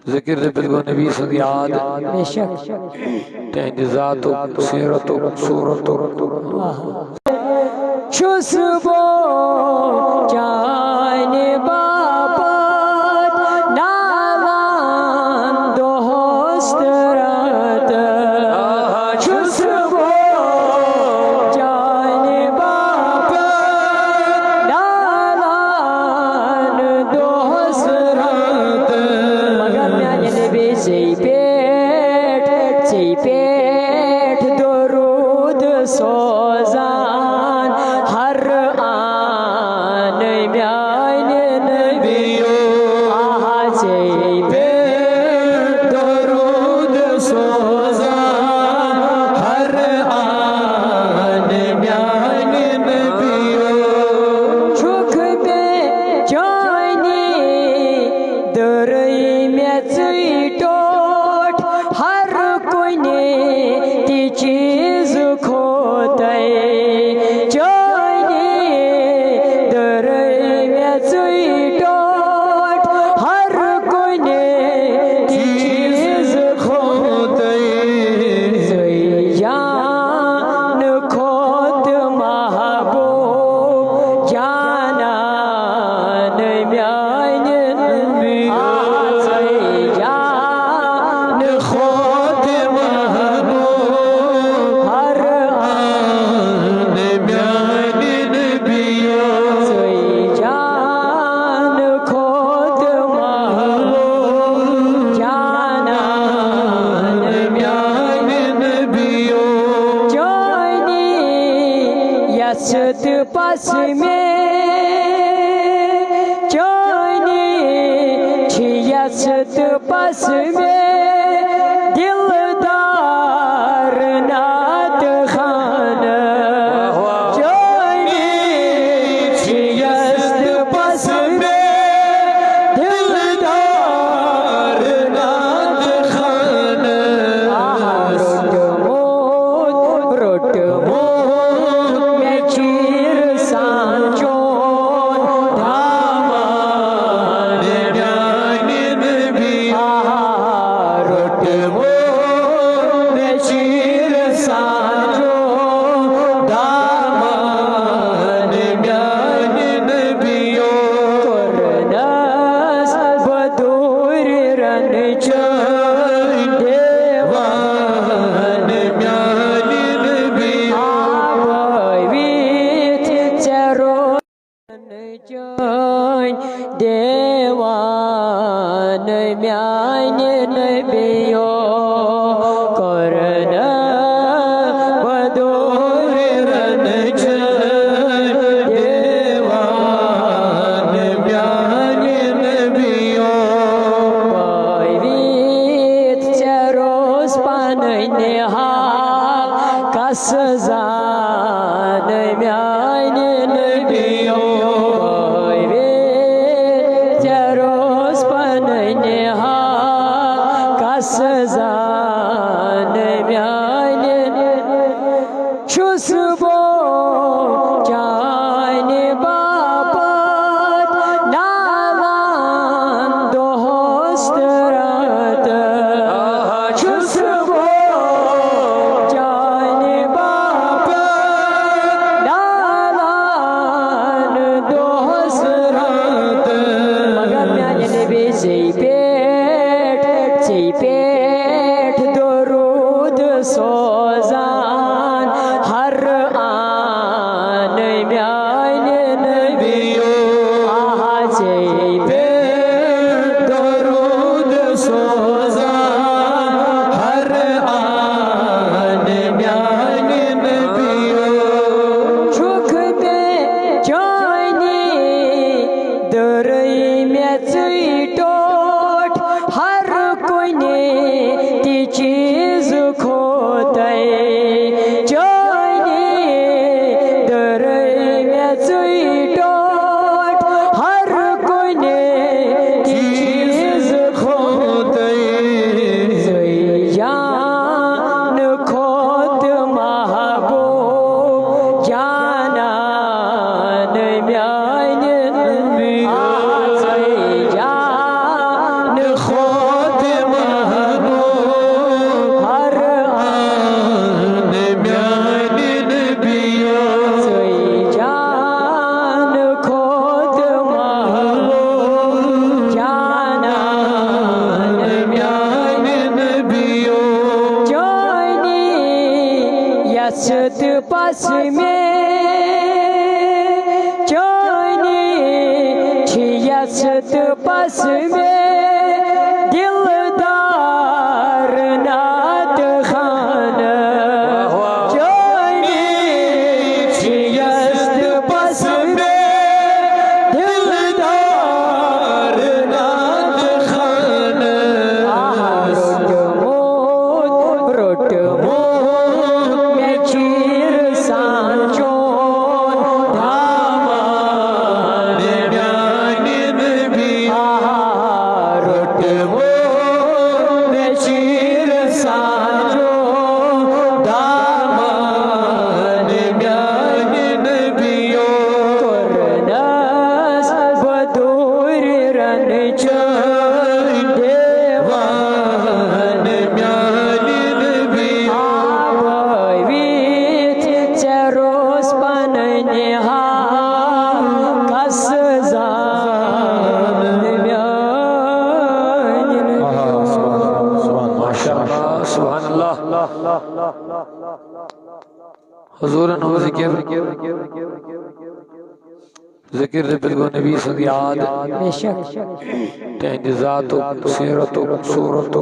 जिक्र बिल्कुल नबी सदियाद तेंजातो सीरतो सूरतो खुशबू जाने बाबत नालान दोस्त रात खुशबू जाने बाबत नालान दोस्त रात मगर मैंने नबी से पेट दुरूद सोजान हर आन म्याने नबियो आहा से पेट दुरूद सोजान हर आन म्याने नबियो छुक में जानी दरई में चीटोट हर कोई ने ती चीज खोते जानी दरई में चीटोट हर कोई ने ती चीज खोते जान खोत महबूब जाना म्याने नबियो जान खोत महबूब पास में जाने छियसत पास में दिलदार नात खान जाने छियसत पास में दिलदार नात खान रोट मोद में चीर सांचो धामान न्यायन भी रोट मोद में चीर सांचो धामान न्यायन भी करनस बदूर रन देवान म्यालिन भी आवित चरोन जन देवान म्यालिन भी करन बदूर रन देवान म्यालिन भी आवित चरोस पानने हा कसजान म्यालिन भी आवित चरोस पानने हा कसजान म्यालिन शुस्बो जाने बापत नालान दोस्त रात शुस्बो जाने बापत नालान दोस्त रात मगर म्यालिन भी पेट दरूद सोजान हर आन म्यालिन भी पेट दरूद सोजान हर आन म्यालिन भी छुख दे जानी दरई में टोट हर कोई ने ती चीज खोते जाने दरई में टोट हर कोई ने ती चीज खोते जान खोत महबूब जानान म्यालिन भी जान खोत महबूब हर आन म्यालिन भी जान खोत महबूब जानान म्यालिन भी जाने यसत पास में जाने छियसत पास में दिलदार नात खान जाने छियसत पास में दिलदार नात खान रोट मोद में चीर सांचो धामान म्यालिन भी रोट मोद में चीर सांचो धामान म्यालिन भी करनस बदूर रन देवान म्यालिन भी आवित चरोस पानने हा कसजान म्यालिन माशाअल्लाह सुभानअल्लाह हुजूर नो ज़िक्र बिल्कुल नबी सदियाद बेशक तेंदी ज़ात सीरत सूरत